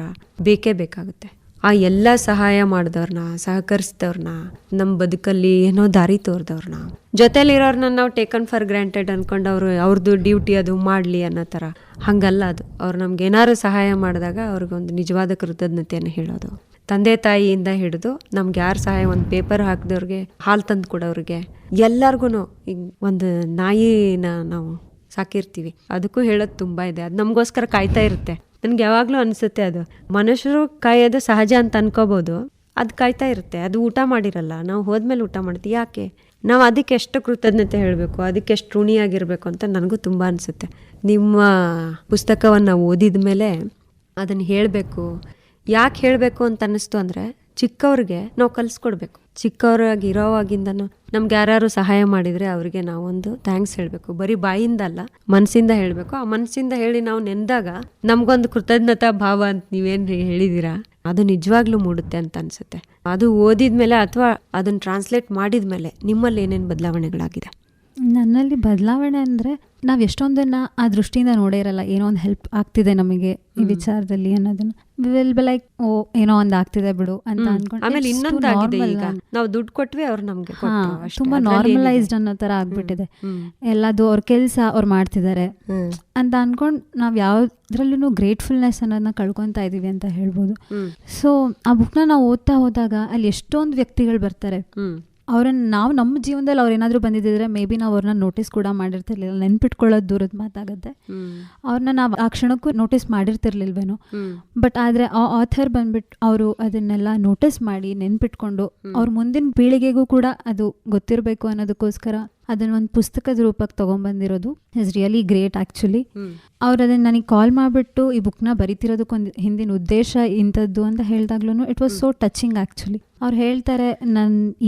Speaker 2: ಬೇಕೇ ಬೇಕಾಗುತ್ತೆ. ಆ ಎಲ್ಲ ಸಹಾಯ ಮಾಡಿದವ್ರನ್ನ, ಸಹಕರಿಸಿದವ್ರನ್ನ, ನಮ್ಮ ಬದುಕಲ್ಲಿ ಏನೋ ದಾರಿ ತೋರಿದವ್ರನ್ನ, ಜೊತೆಲಿರೋರ್ನ ನಾವು ಟೇಕನ್ ಫಾರ್ ಗ್ರಾಂಟೆಡ್ ಅನ್ಕೊಂಡು ಅವ್ರದ್ದು ಡ್ಯೂಟಿ ಅದು ಮಾಡಲಿ ಅನ್ನೋ ಥರ. ಹಂಗಲ್ಲ ಅದು. ಅವ್ರು ನಮ್ಗೆ ಏನಾದ್ರು ಸಹಾಯ ಮಾಡಿದಾಗ ಅವ್ರಿಗೊಂದು ನಿಜವಾದ ಕೃತಜ್ಞತೆಯನ್ನು ಹೇಳೋದು. ತಂದೆ ತಾಯಿಯಿಂದ ಹಿಡಿದು ನಮ್ಗೆ ಯಾರು ಸಹಾಯ, ಒಂದು ಪೇಪರ್ ಹಾಕಿದವ್ರಿಗೆ, ಹಾಲು ತಂದು ಕೊಡೋರಿಗೆ, ಎಲ್ಲರಿಗೂ. ಈಗ ಒಂದು ನಾಯಿನ ನಾವು ಸಾಕಿರ್ತೀವಿ, ಅದಕ್ಕೂ ಹೇಳೋದು ತುಂಬ ಇದೆ. ಅದು ನಮಗೋಸ್ಕರ ಕಾಯ್ತಾ ಇರುತ್ತೆ. ನನಗೆ ಯಾವಾಗಲೂ ಅನಿಸುತ್ತೆ, ಅದು ಮನುಷ್ಯರು ಕಾಯೋದು ಸಹಜ ಅಂತ ಅನ್ಕೋಬೋದು, ಅದು ಕಾಯ್ತಾ ಇರುತ್ತೆ. ಅದು ಊಟ ಮಾಡಿರಲ್ಲ, ನಾವು ಹೋದ್ಮೇಲೆ ಊಟ ಮಾಡ್ತೀವಿ. ಯಾಕೆ ನಾವು ಅದಕ್ಕೆ ಎಷ್ಟು ಕೃತಜ್ಞತೆ ಹೇಳಬೇಕು, ಅದಕ್ಕೆ ಎಷ್ಟು ಋಣಿಯಾಗಿರಬೇಕು ಅಂತ ನನಗೂ ತುಂಬ ಅನಿಸುತ್ತೆ. ನಿಮ್ಮ ಪುಸ್ತಕವನ್ನು ಓದಿದ ಮೇಲೆ ಅದನ್ನು ಹೇಳಬೇಕು. ಯಾಕೆ ಹೇಳಬೇಕು ಅಂತ ಅನ್ನಿಸ್ತು ಅಂದರೆ, ಚಿಕ್ಕವ್ರಿಗೆ ನಾವು ಕಲಿಸ್ಕೊಡ್ಬೇಕು. ಚಿಕ್ಕವರಾಗಿ ಇರೋವಾಗಿಂದನೂ ನಮ್ಗೆ ಯಾರು ಸಹಾಯ ಮಾಡಿದರೆ ಅವರಿಗೆ ನಾವೊಂದು ಥ್ಯಾಂಕ್ಸ್ ಹೇಳಬೇಕು. ಬರೀ ಬಾಯಿಂದ ಅಲ್ಲ, ಮನಸ್ಸಿಂದ ಹೇಳಬೇಕು. ಆ ಮನಸ್ಸಿಂದ ಹೇಳಿ ನಾವು ನೆಂದಾಗ ನಮಗೊಂದು ಕೃತಜ್ಞತಾ ಭಾವ ಅಂತ ನೀವೇನು ಹೇಳಿದ್ದೀರಾ, ಅದು ನಿಜವಾಗ್ಲೂ ಮೂಡುತ್ತೆ ಅಂತ ಅನಿಸುತ್ತೆ. ಅದು ಓದಿದ್ಮೇಲೆ ಅಥವಾ ಅದನ್ನು ಟ್ರಾನ್ಸ್ಲೇಟ್ ಮಾಡಿದ್ಮೇಲೆ ನಿಮ್ಮಲ್ಲಿ ಏನೇನು ಬದಲಾವಣೆಗಳಾಗಿದೆ?
Speaker 3: ನನ್ನಲ್ಲಿ ಬದಲಾವಣೆ ಅಂದರೆ, ನಾವು ಎಷ್ಟೊಂದನ್ನು ಆ ದೃಷ್ಟಿಯಿಂದ ನೋಡೇ ಇರಲ್ಲ. ಏನೋ ಒಂದು ಹೆಲ್ಪ್ ಆಗ್ತಿದೆ ನಮಗೆ ಈ ವಿಚಾರದಲ್ಲಿ ಅನ್ನೋದನ್ನ ವಿಲ್ ಬಿ ಲೈಕ್, ಓ ಏನೋ ಒಂದು ಆಗ್ತಿದೆ ಬಿಡು ಅಂತ ಅನ್ಕೊಂಡು.
Speaker 2: ಆಮೇಲೆ ಇನ್ನೊಂದಾಗಿದೆ, ಈಗ ನಾವು ದುಡ್ಡು ಕೊಟ್ವಿ, ಅವ್ರು ನಮಗೆ
Speaker 3: ತುಂಬಾ ನಾರ್ಮಲೈಸ್ಡ್ ಅನ್ನೋ ತರ ಆಗ್ಬಿಟ್ಟಿದೆ. ಎಲ್ಲದು ಅವ್ರ ಕೆಲಸ ಅವ್ರು ಮಾಡ್ತಿದ್ದಾರೆ ಅಂತ ಅನ್ಕೊಂಡು ನಾವು ಯಾವ್ದ್ರಲ್ಲೂ ಗ್ರೇಟ್ಫುಲ್ನೆಸ್ ಅನ್ನೋದನ್ನ ಕಳ್ಕೊತಾ ಇದೀವಿ ಅಂತ ಹೇಳ್ಬೋದು. ಸೊ ಆ ಬುಕ್ನ ನಾವು ಓದ್ತಾ ಹೋದಾಗ ಅಲ್ಲಿ ಎಷ್ಟೊಂದು ವ್ಯಕ್ತಿಗಳು ಬರ್ತಾರೆ. ಅವ್ರನ್ನ ನಾವು ನಮ್ಮ ಜೀವನದಲ್ಲಿ ಅವ್ರು ಏನಾದರೂ ಬಂದಿದ್ದರೆ ಮೇ ಬಿ ನಾವು ಅವ್ರನ್ನ ನೋಟಿಸ್ ಕೂಡ ಮಾಡಿರ್ತಿರ್ಲಿಲ್ಲ. ನೆನ್ಪಿಟ್ಕೊಳ್ಳೋದು ದೂರದ ಮಾತಾಗುತ್ತೆ. ಅವ್ರನ್ನ ನಾವು ಆ ಕ್ಷಣಕ್ಕೂ ನೋಟಿಸ್ ಮಾಡಿರ್ತಿರ್ಲಿಲ್ವೇನೋ. ಬಟ್ ಆದರೆ ಆ ಆಥರ್ ಬಂದ್ಬಿಟ್ಟು ಅವರು ಅದನ್ನೆಲ್ಲ ನೋಟಿಸ್ ಮಾಡಿ ನೆನ್ಪಿಟ್ಕೊಂಡು ಅವ್ರ ಮುಂದಿನ ಪೀಳಿಗೆಗೂ ಕೂಡ ಅದು ಗೊತ್ತಿರಬೇಕು ಅನ್ನೋದಕ್ಕೋಸ್ಕರ ಅದನ್ನ ಒಂದು ಪುಸ್ತಕದ ರೂಪಕ್ಕೆ ತೊಗೊಂಬಂದಿರೋದು ಇಸ್ ರಿಯಲಿ ಗ್ರೇಟ್ ಆ್ಯಕ್ಚುಲಿ. ಅವ್ರು ಅದನ್ನು ನನಗೆ ಕಾಲ್ ಮಾಡಿಬಿಟ್ಟು ಈ ಬುಕ್ನ ಬರಿತಿರೋದಕ್ಕೊಂದು ಹಿಂದಿನ ಉದ್ದೇಶ ಇಂಥದ್ದು ಅಂತ ಹೇಳಿದಾಗ್ಲೂ it was so touching actually. ಅವ್ರು ಹೇಳ್ತಾರೆ,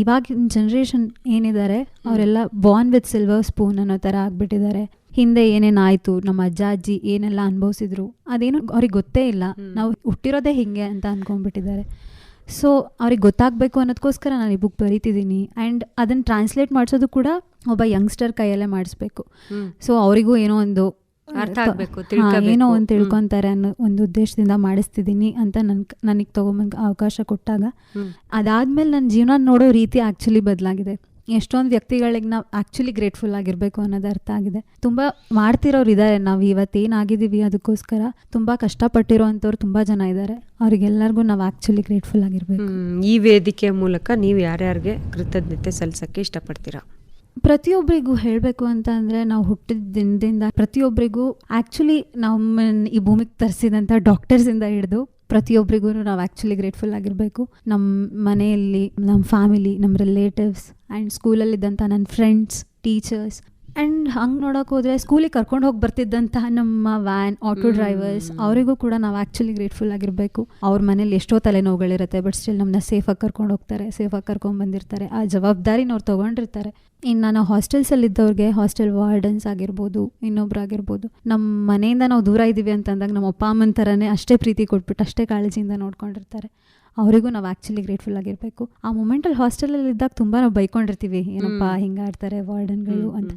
Speaker 3: ಇವಾಗಿನ ಜನ್ರೇಷನ್ ಏನಿದ್ದಾರೆ ಅವರೆಲ್ಲ ಬಾರ್ನ್ ವಿತ್ ಸಿಲ್ವರ್ ಸ್ಪೂನ್ ಅನ್ನೋ ಥರ ಆಗ್ಬಿಟ್ಟಿದ್ದಾರೆ. ಹಿಂದೆ ಏನೇನಾಯಿತು, ನಮ್ಮ ಅಜ್ಜ ಅಜ್ಜಿ ಏನೆಲ್ಲ ಅನುಭವಿಸಿದ್ರು ಅದೇನು ಅವ್ರಿಗೆ ಗೊತ್ತೇ ಇಲ್ಲ. ನಾವು ಹುಟ್ಟಿರೋದೇ ಹಿಂಗೆ ಅಂತ ಅಂದ್ಕೊಂಡ್ಬಿಟ್ಟಿದ್ದಾರೆ. ಸೊ ಅವ್ರಿಗೆ ಗೊತ್ತಾಗಬೇಕು ಅನ್ನೋದಕ್ಕೋಸ್ಕರ ನಾನು ಈ ಬುಕ್ ಬರೀತಿದ್ದೀನಿ. ಆ್ಯಂಡ್ ಅದನ್ನು ಟ್ರಾನ್ಸ್ಲೇಟ್ ಮಾಡಿಸೋದು ಕೂಡ ಒಬ್ಬ ಯಂಗ್ಸ್ಟರ್ ಕೈಯಲ್ಲೇ ಮಾಡಿಸ್ಬೇಕು. ಸೊ ಅವರಿಗೂ ಏನೋ ಒಂದು ಏನೋ ಒಂದು ತಿಳ್ಕೊತಾರೆ ಅನ್ನೋ ಒಂದು ಉದ್ದೇಶದಿಂದ ಮಾಡಿಸ್ತಿದ್ದೀನಿ ಅಂತ ನನಗೆ ತೊಗೊಂಬಂದು ಅವಕಾಶ ಕೊಟ್ಟಾಗ ಅದಾದ್ಮೇಲೆ ನನ್ನ ಜೀವನ ನೋಡೋ ರೀತಿ ಆ್ಯಕ್ಚುಲಿ ಬದಲಾಗಿದೆ. ಎಷ್ಟೊಂದು ವ್ಯಕ್ತಿಗಳಿಗೆ ನಾವು ಆ್ಯಕ್ಚುಲಿ ಗ್ರೇಟ್ಫುಲ್ ಆಗಿರಬೇಕು ಅನ್ನೋದು ಅರ್ಥ ಆಗಿದೆ. ತುಂಬ ಮಾಡ್ತಿರೋರು ಇದ್ದಾರೆ. ನಾವು ಇವತ್ತೇನಾಗಿದ್ದೀವಿ ಅದಕ್ಕೋಸ್ಕರ ತುಂಬ ಕಷ್ಟಪಟ್ಟಿರೋ ಅಂಥವ್ರು ತುಂಬ ಜನ ಇದ್ದಾರೆ. ಅವ್ರಿಗೆಲ್ಲರಿಗೂ ನಾವು ಆ್ಯಕ್ಚುಲಿ ಗ್ರೇಟ್ಫುಲ್ ಆಗಿರಬೇಕು.
Speaker 2: ಈ ವೇದಿಕೆ ಮೂಲಕ ನೀವು ಯಾರ್ಯಾರಿಗೆ ಕೃತಜ್ಞತೆ ಸಲ್ಲಿಸೋಕ್ಕೆ ಇಷ್ಟಪಡ್ತೀರಾ?
Speaker 3: ಪ್ರತಿಯೊಬ್ಬರಿಗೂ ಹೇಳಬೇಕು ಅಂತ ಅಂದರೆ, ನಾವು ಹುಟ್ಟಿದ ದಿನದಿಂದ ಪ್ರತಿಯೊಬ್ಬರಿಗೂ ಆ್ಯಕ್ಚುಲಿ ನಮ್ಮ ಈ ಭೂಮಿಗೆ ತರಿಸಿದಂಥ ಡಾಕ್ಟರ್ಸಿಂದ ಹಿಡಿದು ಪ್ರತಿಯೊಬ್ಬರಿಗೂ ನಾವು ಆ್ಯಕ್ಚುಲಿ ಗ್ರೇಟ್ಫುಲ್ ಆಗಿರಬೇಕು. ನಮ್ಮ ಮನೆಯಲ್ಲಿ, ನಮ್ಮ ಫ್ಯಾಮಿಲಿ, ನಮ್ಮ ರಿಲೇಟಿವ್ಸ್ ಆ್ಯಂಡ್ ಸ್ಕೂಲಲ್ಲಿದ್ದಂಥ ನನ್ನ ಫ್ರೆಂಡ್ಸ್, ಟೀಚರ್ಸ್ ಆ್ಯಂಡ್ ಹಂಗೆ ನೋಡೋಕೆ ಹೋದರೆ ಸ್ಕೂಲಿಗೆ ಕರ್ಕೊಂಡು ಹೋಗಿ ಬರ್ತಿದ್ದಂತಹ ನಮ್ಮ ವ್ಯಾನ್ ಆಟೋ ಡ್ರೈವರ್ಸ್, ಅವರಿಗೂ ಕೂಡ ನಾವು ಆ್ಯಕ್ಚುಲಿ ಗ್ರೇಟ್ಫುಲ್ ಆಗಿರಬೇಕು. ಅವ್ರ ಮನೇಲಿ ಎಷ್ಟೋ ತಲೆನೋವುಗಳಿರುತ್ತೆ, ಬಟ್ ಸ್ಟಿಲ್ ನಮ್ಮನ್ನ ಸೇಫಾಗಿ ಕರ್ಕೊಂಡು ಹೋಗ್ತಾರೆ, ಸೇಫಾಗಿ ಕರ್ಕೊಂಡು ಬಂದಿರ್ತಾರೆ. ಆ ಜವಾಬ್ದಾರಿನ ಅವ್ರು ತೊಗೊಂಡಿರ್ತಾರೆ. ಇನ್ನು ನಾವು ಹಾಸ್ಟೆಲ್ಸಲ್ಲಿದ್ದವ್ರಿಗೆ ಹಾಸ್ಟೆಲ್ ವಾರ್ಡನ್ಸ್ ಆಗಿರ್ಬೋದು, ಇನ್ನೊಬ್ರಾಗಿರ್ಬೋದು, ನಮ್ಮ ಮನೆಯಿಂದ ನಾವು ದೂರ ಇದ್ದೀವಿ ಅಂತಂದಾಗ ನಮ್ಮ ಅಪ್ಪ ಅಮ್ಮನ ಥರನೇ ಅಷ್ಟೇ ಪ್ರೀತಿ ಕೊಟ್ಬಿಟ್ಟು ಅಷ್ಟೇ ಕಾಳಜಿಯಿಂದ ನೋಡ್ಕೊಂಡಿರ್ತಾರೆ. ಅವರಿಗೂ ನಾವು ಆ್ಯಕ್ಚುಲಿ ಗ್ರೇಟ್ಫುಲ್ ಆಗಿರಬೇಕು. ಆ ಮೂಮೆಂಟಲ್ಲಿ ಹಾಸ್ಟೆಲಲ್ಲಿ ಇದ್ದಾಗ ತುಂಬ ನಾವು ಬೈಕೊಂಡಿರ್ತೀವಿ, ಏನಪ್ಪ ಹಿಂಗಾಡ್ತಾರೆ ವಾರ್ಡನ್ಗಳು ಅಂತ.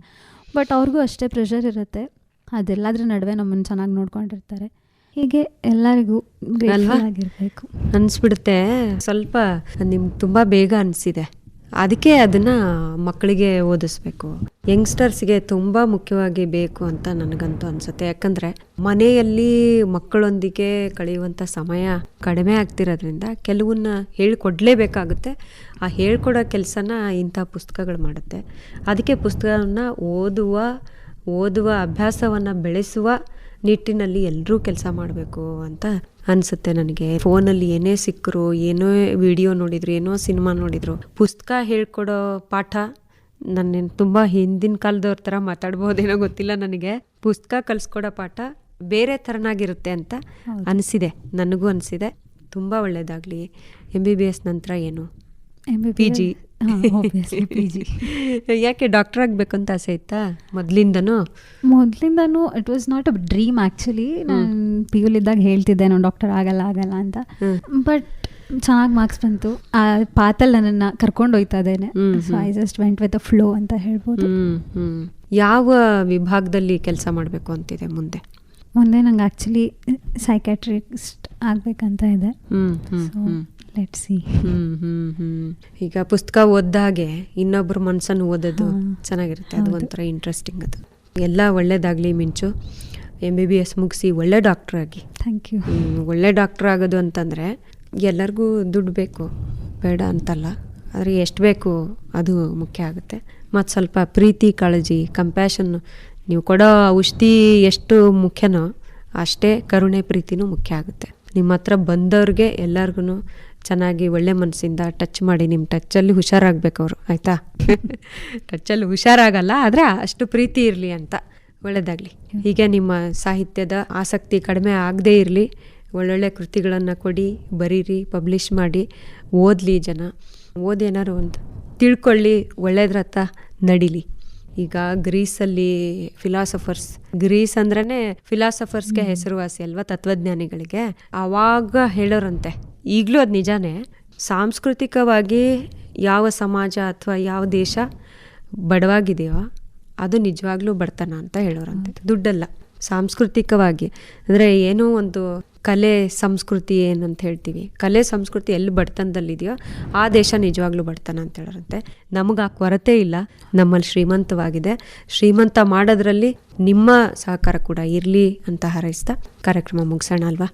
Speaker 3: ಬಟ್ ಅವ್ರಿಗೂ ಅಷ್ಟೇ ಪ್ರೆಷರ್ ಇರುತ್ತೆ. ಅದೆಲ್ಲದ್ರ ನಡುವೆ ನಮ್ಮನ್ನು ಚೆನ್ನಾಗಿ ನೋಡ್ಕೊಂಡಿರ್ತಾರೆ. ಹೀಗೆ ಎಲ್ಲರಿಗೂ
Speaker 2: ಅಲ್ವಾ?
Speaker 3: grateful ಆಗಿರ್ಬೇಕು.
Speaker 2: ಅನಿಸ್ಬಿಡುತ್ತೆ. ಸ್ವಲ್ಪ ನಿಮ್ಗೆ ತುಂಬ ಬೇಗ ಅನಿಸಿದೆ, ಅದಕ್ಕೆ ಅದನ್ನು ಮಕ್ಕಳಿಗೆ ಓದಿಸ್ಬೇಕು. ಯಂಗ್ಸ್ಟರ್ಸ್ಗೆ ತುಂಬ ಮುಖ್ಯವಾಗಿ ಬೇಕು ಅಂತ ನನಗಂತೂ ಅನಿಸುತ್ತೆ. ಯಾಕಂದರೆ ಮನೆಯಲ್ಲಿ ಮಕ್ಕಳೊಂದಿಗೆ ಕಳೆಯುವಂಥ ಸಮಯ ಕಡಿಮೆ ಆಗ್ತಿರೋದ್ರಿಂದ ಕೆಲವನ್ನ ಹೇಳ್ಕೊಡ್ಲೇಬೇಕಾಗುತ್ತೆ. ಆ ಹೇಳ್ಕೊಡೋ ಕೆಲಸನ ಇಂಥ ಪುಸ್ತಕಗಳು ಮಾಡುತ್ತೆ. ಅದಕ್ಕೆ ಪುಸ್ತಕವನ್ನು ಓದುವ ಅಭ್ಯಾಸವನ್ನು ಬೆಳೆಸುವ ನಿಟ್ಟಿನಲ್ಲಿ ಎಲ್ಲರೂ ಕೆಲಸ ಮಾಡಬೇಕು ಅಂತ ಅನಿಸುತ್ತೆ ನನಗೆ. ಫೋನಲ್ಲಿ ಏನೇ ಸಿಕ್ಕರು, ಏನೋ ವಿಡಿಯೋ ನೋಡಿದ್ರು, ಏನೋ ಸಿನಿಮಾ ನೋಡಿದ್ರು, ಪುಸ್ತಕ ಹೇಳ್ಕೊಡೋ ಪಾಠ ನನ್ನ ತುಂಬ ಹಿಂದಿನ ಕಾಲದವ್ರ ಥರ ಮಾತಾಡ್ಬೋದೇನೋ ಗೊತ್ತಿಲ್ಲ ನನಗೆ. ಪುಸ್ತಕ ಕಲಿಸ್ಕೊಡೋ ಪಾಠ ಬೇರೆ ಥರನಾಗಿರುತ್ತೆ ಅಂತ ಅನಿಸಿದೆ, ನನಗೂ ಅನಿಸಿದೆ. ತುಂಬ ಒಳ್ಳೆಯದಾಗಲಿ. MBBS ನಂತರ ಏನು? PG.
Speaker 3: PG.
Speaker 2: ಯಾಕೆ ಡಾಕ್ಟರ್ ಆಗಬೇಕು ಅಂತ ಆಸೆ ಇತ್ತಾ ಮೊದಲಿಂದನೂ?
Speaker 3: It was not a dream actually. ನಾನು PU ಇದ್ದಾಗ ಹೇಳ್ತಿದ್ದೆ ನಾನು ಡಾಕ್ಟರ್ ಆಗಲ್ಲ ಅಂತ. ಬಟ್ ಚೆನ್ನಾಗಿ ಮಾರ್ಕ್ಸ್ ಬಂತು. ಆ ಪಾತಲ್ಲಿ ನನ್ನನ್ನು ಕರ್ಕೊಂಡು ಹೋಯ್ತಾ ಇದ್ದೇನೆ. So I just went with a flow ಅಂತ ಹೇಳ್ಬೋದು.
Speaker 2: ಯಾವ ವಿಭಾಗದಲ್ಲಿ ಕೆಲಸ ಮಾಡಬೇಕು ಅಂತಿದೆ ಮುಂದೆ?
Speaker 3: ನಂಗೆ ಆ್ಯಕ್ಚುಲಿ ಸೈಕ್ಯಾಟ್ರಿಸ್ಟ್ ಆಗಬೇಕಂತ ಇದೆ. Let's see.
Speaker 2: ಈಗ ಪುಸ್ತಕ ಓದ್ದಾಗೆ ಇನ್ನೊಬ್ಬರ ಮನಸ್ಸನ್ನು ಓದೋದು ಚೆನ್ನಾಗಿರುತ್ತೆ. ಅದು ಒಂಥರ ಇಂಟ್ರೆಸ್ಟಿಂಗ್. ಅದು ಎಲ್ಲ ಒಳ್ಳೇದಾಗಲಿ ಮಿಂಚು. MBBS ಮುಗಿಸಿ ಒಳ್ಳೆ ಡಾಕ್ಟ್ರ್ ಆಗಿ.
Speaker 3: Thank you.
Speaker 2: ಒಳ್ಳೆ ಡಾಕ್ಟ್ರ್ ಆಗೋದು ಅಂತಂದರೆ ಎಲ್ಲರಿಗೂ ದುಡ್ಡು ಬೇಕು, ಬೇಡ ಅಂತಲ್ಲ, ಆದರೆ ಎಷ್ಟು ಬೇಕು ಅದು ಮುಖ್ಯ ಆಗುತ್ತೆ. ಮತ್ತು ಸ್ವಲ್ಪ ಪ್ರೀತಿ, ಕಾಳಜಿ, ಕಂಪ್ಯಾಷನ್, ನೀವು ಕೊಡೋ ಔಷಧಿ ಎಷ್ಟು ಮುಖ್ಯನೋ ಅಷ್ಟೇ ಕರುಣೆ, ಪ್ರೀತಿನೂ ಮುಖ್ಯ ಆಗುತ್ತೆ. ನಿಮ್ಮ ಹತ್ರ ಬಂದವ್ರಿಗೆ ಎಲ್ಲರಿಗೂ ಚೆನ್ನಾಗಿ ಒಳ್ಳೆ ಮನಸ್ಸಿಂದ ಟಚ್ ಮಾಡಿ, ನಿಮ್ಮ ಟಚ್ಚಲ್ಲಿ ಹುಷಾರಾಗಬೇಕು ಅವರು, ಆಯಿತಾ? ಟಚ್ಚಲ್ಲಿ ಹುಷಾರಾಗಲ್ಲ, ಆದರೆ ಅಷ್ಟು ಪ್ರೀತಿ ಇರಲಿ ಅಂತ. ಒಳ್ಳೆಯದಾಗಲಿ. ಹೀಗೆ ನಿಮ್ಮ ಸಾಹಿತ್ಯದ ಆಸಕ್ತಿ ಕಡಿಮೆ ಆಗದೇ ಇರಲಿ. ಒಳ್ಳೊಳ್ಳೆ ಕೃತಿಗಳನ್ನು ಕೊಡಿ, ಬರೀರಿ, ಪಬ್ಲಿಷ್ ಮಾಡಿ, ಓದಲಿ ಜನ. ಓದಿ ಏನಾರು ಒಂದು ತಿಳ್ಕೊಳ್ಳಿ, ಒಳ್ಳೇದ್ರತ್ತ ನಡೀಲಿ. ಈಗ ಗ್ರೀಸಲ್ಲಿ ಗ್ರೀಸ್ ಅಂದ್ರೇ ಫಿಲಾಸಫರ್ಸ್ಗೆ ಹೆಸರುವಾಸಿ ಅಲ್ವಾ, ತತ್ವಜ್ಞಾನಿಗಳಿಗೆ. ಆವಾಗ ಹೇಳೋರಂತೆ, ಈಗಲೂ ಅದು ನಿಜಾನೇ, ಸಾಂಸ್ಕೃತಿಕವಾಗಿ ಯಾವ ಸಮಾಜ ಅಥವಾ ಯಾವ ದೇಶ ಬಡವಾಗಿದೆಯೋ ಅದು ನಿಜವಾಗ್ಲೂ ಬಡತನ ಅಂತ ಹೇಳೋರಂತೆ. ದುಡ್ಡಲ್ಲ, ಸಾಂಸ್ಕೃತಿಕವಾಗಿ. ಅಂದರೆ ಏನೋ ಒಂದು ಕಲೆ ಸಂಸ್ಕೃತಿ ಏನಂತ ಹೇಳ್ತೀವಿ, ಕಲೆ ಸಂಸ್ಕೃತಿ ಎಲ್ಲಿ ಬಡತನದಲ್ಲಿದೆಯೋ ಆ ದೇಶ ನಿಜವಾಗ್ಲೂ ಬಡತನ ಅಂತ ಹೇಳೋರಂತೆ. ನಮಗೆ ಆ ಕೊರತೆ ಇಲ್ಲ, ನಮ್ಮಲ್ಲಿ ಶ್ರೀಮಂತವಾಗಿದೆ. ಶ್ರೀಮಂತ ಮಾಡೋದ್ರಲ್ಲಿ ನಿಮ್ಮ ಸಹಕಾರ ಕೂಡ ಇರಲಿ ಅಂತ ಹಾರೈಸ್ತಾ ಕಾರ್ಯಕ್ರಮ ಮುಗಿಸೋಣ ಅಲ್ವಾ?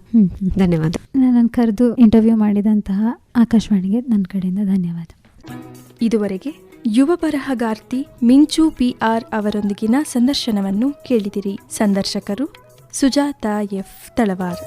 Speaker 2: ಧನ್ಯವಾದ.
Speaker 3: ನನ್ನನ್ನು ಕರೆದು ಇಂಟರ್ವ್ಯೂ ಮಾಡಿದಂತಹ ಆಕಾಶವಾಣಿಗೆ ನನ್ನ ಕಡೆಯಿಂದ ಧನ್ಯವಾದ.
Speaker 1: ಇದುವರೆಗೆ ಯುವ ಬರಹಗಾರ್ತಿ ಮಿಂಚು PR ಅವರೊಂದಿಗಿನ ಸಂದರ್ಶನವನ್ನು ಕೇಳಿದಿರಿ. ಸಂದರ್ಶಕರು ಸುಜಾತ F. ತಳವಾರ್.